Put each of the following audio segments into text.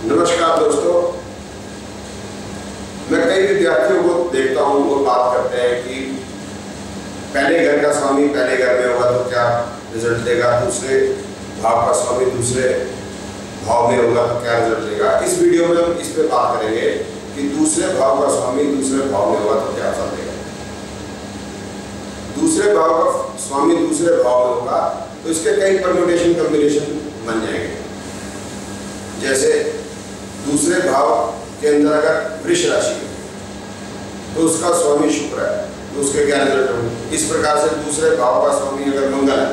नमस्कार दोस्तों, मैं कई विद्यार्थियों को देखता हूँ, वो बात करते हैं कि पहले घर का स्वामी पहले घर में होगा तो क्या रिजल्ट देगा, दूसरे भाव का स्वामी दूसरे भाव में होगा तो क्या रिजल्ट देगा। इस वीडियो में हम इस पे बात करेंगे कि दूसरे भाव का स्वामी दूसरे भाव में होगा तो क्या फल देगा। दूसरे भाव का स्वामी दूसरे भाव में होगा तो इसके कई परम्यूटेशन कॉम्बिनेशन बन जाएंगे। जैसे दूसरे भाव के अंदर अगर वृष राशि है तो उसका स्वामी शुक्र है तो उसके क्या रिजल्ट होंगे। इस प्रकार से दूसरे भाव का स्वामी अगर मंगल है,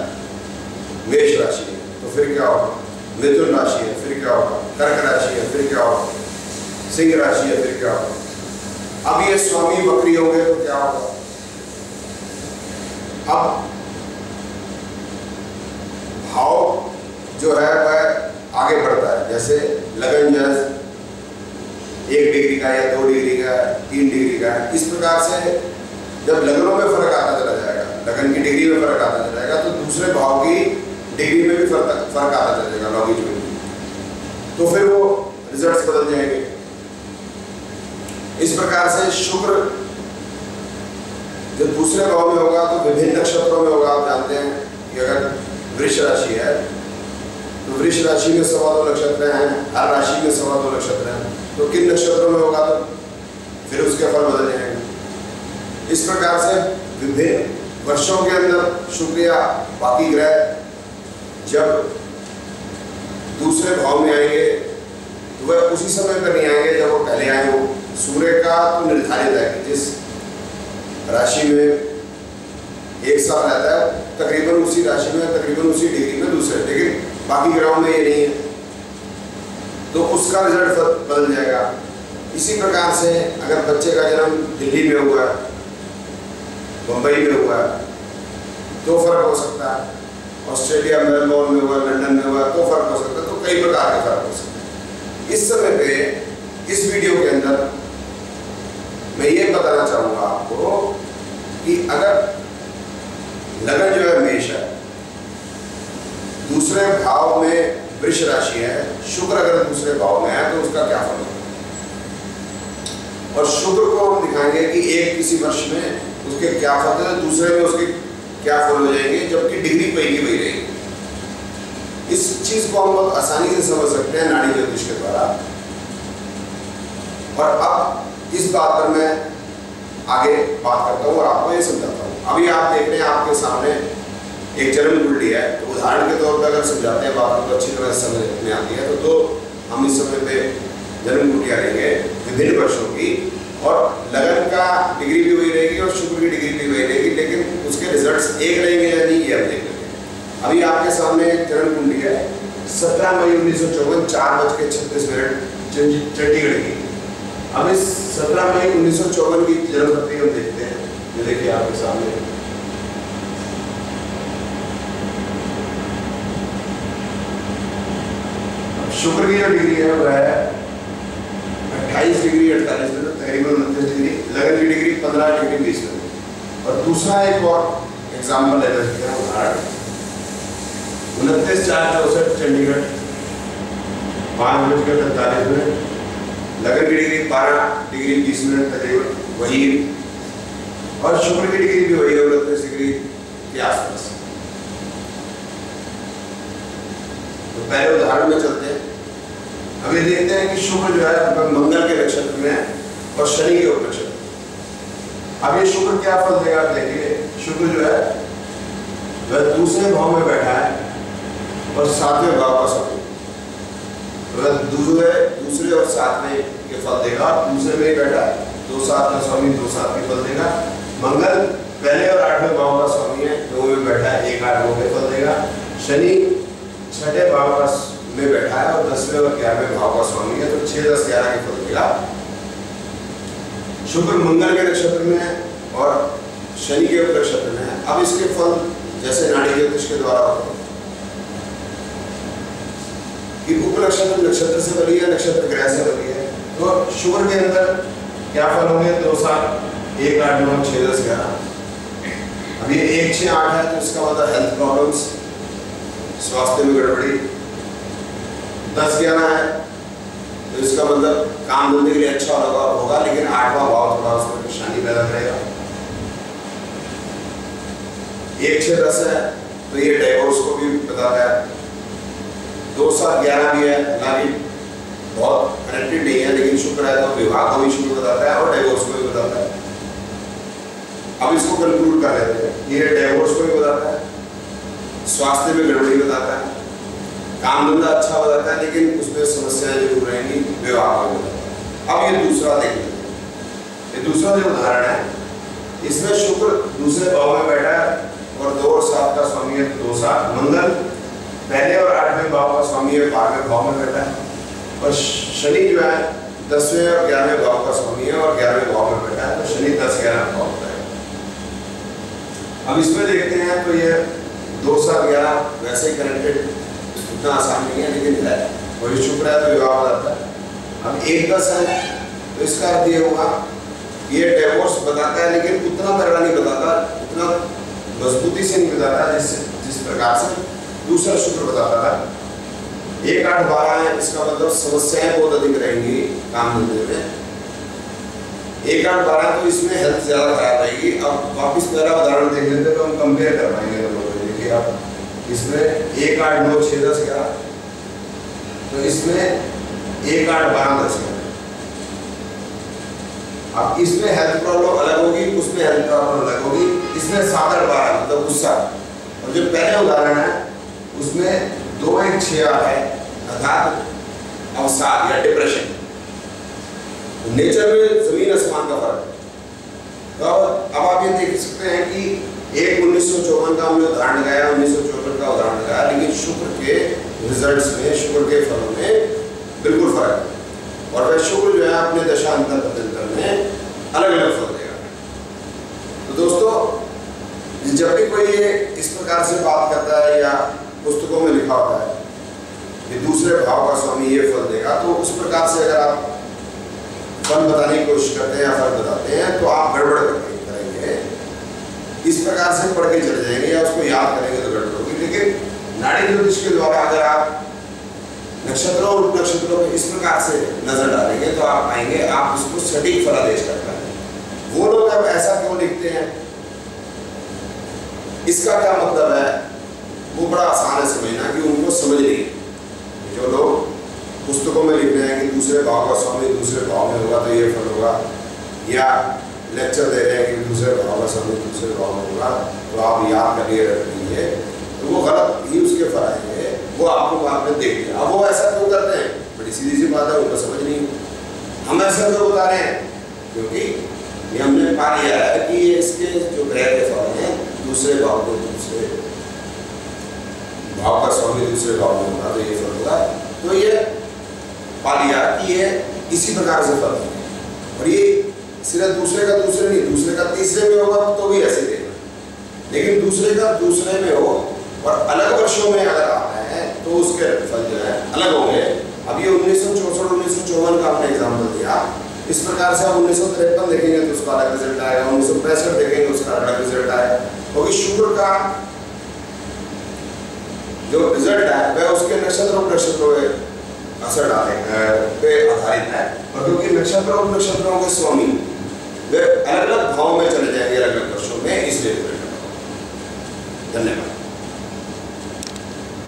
मेष राशि है तो फिर क्या होगा, मिथुन राशि है फिर क्या होगा, कर्क राशि है फिर क्या होगा, सिंह राशि है फिर क्या होगा। अब ये स्वामी वक्री होंगे तो क्या होगा। अब भाव जो है वह आगे बढ़ता है, जैसे लगन जो है 1 डिग्री का या 2 डिग्री का 3 डिग्री का, इस प्रकार से जब लगनों में फर्क आता चला जाएगा, लगन की डिग्री में फर्क आता चला जाएगा तो दूसरे भाव की डिग्री में भी फर्क आता चला जाएगा लॉगिज में, तो फिर वो रिजल्ट्स बदल जाएंगे। इस प्रकार से शुक्र जो दूसरे भाव में होगा तो विभिन्न नक्षत्रों में होगा। आप जानते हैं कि अगर वृष राशि है तो वृष राशि में 2.25 नक्षत्र हैं, हर राशि में 2.25 नक्षत्र हैं, तो किन नक्षत्रों में होगा तो फिर उसके फल बदल जाएंगे। इस प्रकार से विभिन्न वर्षों के अंदर शुक्र या बाकी ग्रह जब दूसरे भाव में आएंगे तो वह उसी समय पर नहीं आएंगे जब वो पहले आए हो। सूर्य का तो निर्धारित है कि जिस राशि में एक साल रहता है तकरीबन उसी राशि में तकरीबन उसी डिग्री में दूसरे, लेकिन बाकी ग्रहों में ये नहीं है तो उसका रिजल्ट बदल जाएगा। इसी प्रकार से अगर बच्चे का जन्म दिल्ली में हुआ है, मुंबई में हुआ है तो फर्क हो सकता है, ऑस्ट्रेलिया मेलबोर्न में हुआ, लंदन में हुआ तो फर्क हो सकता है, तो कई प्रकार के फर्क हो सकते हैं। इस समय पे इस वीडियो के अंदर मैं ये बताना चाहूँगा आपको कि अगर लगन जो है मेष है, दूसरे भाव में वृष राशि है, शुक्र अगर दूसरे भाव में है तो उसका क्या फल होगा। और शुक्र को हम दिखाएंगे कि एक किसी वर्ष में उसके क्या फल है, दूसरे में उसके क्या फल हो जाएंगे, जबकि डिग्री पहली वही रहेगी। इस चीज को हम बहुत आसानी से समझ सकते हैं नाड़ी ज्योतिष के द्वारा। और अब इस बात पर मैं आगे बात करता हूँ और आपको ये समझाता हूँ। अभी आप देख रहे हैं आपके सामने एक जन्म कुंडली है, तो उदाहरण के तौर पर अगर समझाते हैं बात को अच्छी तरह समझ में आती है तो हम इस समय पे जन्म कुंडलियाँ लेंगे विभिन्न वर्षों की, और लगन का डिग्री भी वही रहेगी और शुक्र की डिग्री भी वही रहेगी, लेकिन उसके रिजल्ट्स एक रहेंगे या नहीं ये हम देख लेंगे। अभी आपके सामने एक जन्म कुंडली है 17 मई 1954 4:36 चंडीगढ़ की। अब इस 17 मई 1954 की जन्म पत्री हम देखते हैं, ये देखिए आपके सामने। शुक्र की जो डिग्री है वह है 28 डिग्री 48 मिनट, तकरीबन 29 डिग्री। लगन की डिग्री 15 डिग्री 20 मिनट। और दूसरा एक और एग्जाम्पल ले लेते हैं, उदाहरण 29/4/64 चंडीगढ़ 5:43 लगन की डिग्री 12 डिग्री 20 मिनट तकरीबन वही, और शुक्र की डिग्री भी वही है 29 डिग्री के आसपास। तो पहले उदाहरण में चलते हैं। अब ये देखते हैं कि शुक्र जो है मंगल के नक्षत्र में है और शनि के उपनक्षत्र। अब ये शुक्र क्या फल देगा, देखिए शुक्र जो है वह दूसरे भाव में बैठा है और 7वें भाव का स्वामी, वह दूसरे और 7वें के फल देगा। दूसरे में ही बैठा है 2/7 का स्वामी 2/7 के फल देगा। मंगल पहले और 8वें भाव का स्वामी है, 2 में बैठा है 1/8 के फल देगा। शनि 6ठे भाव का में बैठा है और 10वें और 11वें भाव का स्वामी है, तो 6, 10, 11 के फल देगा। शुक्र मंगल के नक्षत्र में है और शनि के नक्षत्र में है। अब इसके फल जैसे नाड़ी ज्योतिष के द्वारा होते हैं कि उपनक्षत्र नक्षत्र से बनी है, नक्षत्र ग्रह से बनी है, तो शुक्र के अंदर क्या फल होंगे, 2/7 1, 8, 9, 6, 10, 11। अब ये 1, 6, 8 है तो इसका मतलब हेल्थ प्रॉब्लम्स, स्वास्थ्य में गड़बड़ी। 10, 11 है तो इसका मतलब काम धंधे के लिए अच्छा होगा, लेकिन 8वां भाव थोड़ा उसमें परेशानी पैदा करेगा। 1, 6, 10 है तो ये डाइवोर्स को भी बताता है। 2, 7, 11 भी है, हालांकि बहुत कनेक्टेड नहीं है, लेकिन शुक्र है तो विवाह को भी शुक्र बताता है और डाइवोर्स को भी बताता है। अब इसको कंक्लूड कर लेते हैं। ये डाइवोर्स को भी बताता है, स्वास्थ्य में गड़बड़ी बताता है, काम धंधा अच्छा बताता है, लेकिन उसमें समस्याएं जरूर रहेंगी, विवाह को बताता है। अब ये दूसरा देख लेते हैं। ये दूसरा जो उदाहरण है, इसमें शुक्र दूसरे भाव में बैठा है और 2 और 7 का स्वामी है, 2, 7। मंगल पहले और 8वें भाव का स्वामी है, 12वें भाव में बैठा है। और शनि जो है 10वें और 11वें भाव का स्वामी है और 11वें भाव में बैठा है, तो शनि 10, 11 भाव होता है। अब इसमें देखते हैं तो ये 2, 7, 11 वैसे ही कनेक्टेड, इतना आसान नहीं है, लेकिन है और ये शुक्र है तो विवाह हो जाता है। अब 1, 10 है तो इसका अर्थ ये होगा, ये डाइवोर्स बताता है, लेकिन उतना तगड़ा नहीं बताता, उतना मजबूती से नहीं बताता जिस प्रकार से दूसरा शुक्र बताता था। 1, 8, 12 है, इसका मतलब समस्याएं बहुत अधिक रहेंगी काम धंधे में। 1, 8, 12 तो इसमें हेल्थ ज्यादा खराब रहेगी। अब वापिस पहला उदाहरण देख लेते हैं तो हम कंपेयर कर पाएंगे दोनों को। देखिए आप इसमें 1, 8, 9, 6, 10, 11, तो इसमें 1, 8, 12, 10 11। अब इसमें हेल्थ प्रॉब्लम अलग होगी, उसमें हेल्थ प्रॉब्लम अलग होगी। इसमें 7, 8, 12 मतलब गुस्सा, और जो पहले उदाहरण है उसमें 2, 1, 6 है, अर्थात अवसाद या डिप्रेशन। नेचर में जमीन आसमान का फर्क है। तो अब आप ये देख सकते हैं कि एक 1954 का हमने उदाहरण लगाया, 1954 का उदाहरण लगाया, लेकिन शुक्र के रिजल्ट्स में, शुक्र के फलों में बिल्कुल फर्क है। और वह शुक्र जो है अपने दशा अंतर में अलग अलग फल देगा। तो दोस्तों, जब भी कोई ये इस प्रकार से बात करता है या पुस्तकों में लिखा होता है कि दूसरे भाव का स्वामी ये फल देगा, तो उस प्रकार से अगर आप फल बताने की कोशिश करते हैं या फल बताते हैं तो आप गड़बड़ करेंगे। इस प्रकार से पढ़ के चले जाएंगे या उसको याद करेंगे तो गड़बड़ होगी। लेकिन नाड़ी ज्योतिष के द्वारा अगर आप नक्षत्रों और उप नक्षत्रों को इस प्रकार से नजर डालेंगे तो आप पाएंगे आप उसको सटीक फलादेश कर पाएंगे। वो लोग अब ऐसा क्यों लिखते हैं, इसका क्या मतलब है, वो बड़ा आसान है समझना कि उनको समझ नहीं। जो लोग पुस्तकों में लिख रहे हैं कि दूसरे भाव का स्वामी दूसरे भाव में होगा तो ये फल होगा, या लेक्चर दे रहे हैं कि दूसरे भाव का स्वामी दूसरे भाव में होगा तो आप याद करिए, रख लीजिए, तो वो गलत ही उसके फल आएंगे। वो आपको बाद में देख लिया। अब वो ऐसा क्यों करते हैं, बड़ी सीधी सी बात है, उनको समझ नहीं। हम ऐसा क्यों बता रहे हैं, क्योंकि ये हमने पा लिया है कि ये इसके जो ग्रह के फल हैं दूसरे भाव को दूसरे भाव का स्वामी दूसरे भाव में होगा तो ये फल होगा। तो ये पा लिया कि ये इसी प्रकार से फल है। और ये सिर्फ दूसरे का दूसरे नहीं, दूसरे का तीसरे में होगा तो भी ऐसे देगा, लेकिन दूसरे का दूसरे में हो और अलग वर्षों में अगर आता है तो उसके फल जो है अलग होंगे। अब ये 1964 1954 का आपने एग्जाम्पल दिया, इस प्रकार से आप 1953 देखेंगे तो उसका अलग रिजल्ट आएगा, 1965 देखेंगे उसका अलग रिजल्ट आएगा, क्योंकि शुक्र का जो रिजल्ट है वह उसके नक्षत्र और नक्षत्रों पे असर डालेगा पे आधारित है। और क्योंकि नक्षत्र और नक्षत्रों के स्वामी वे अलग अलग भाव में चले जाएंगे अलग अलग वर्षों में, इसलिए धन्यवाद।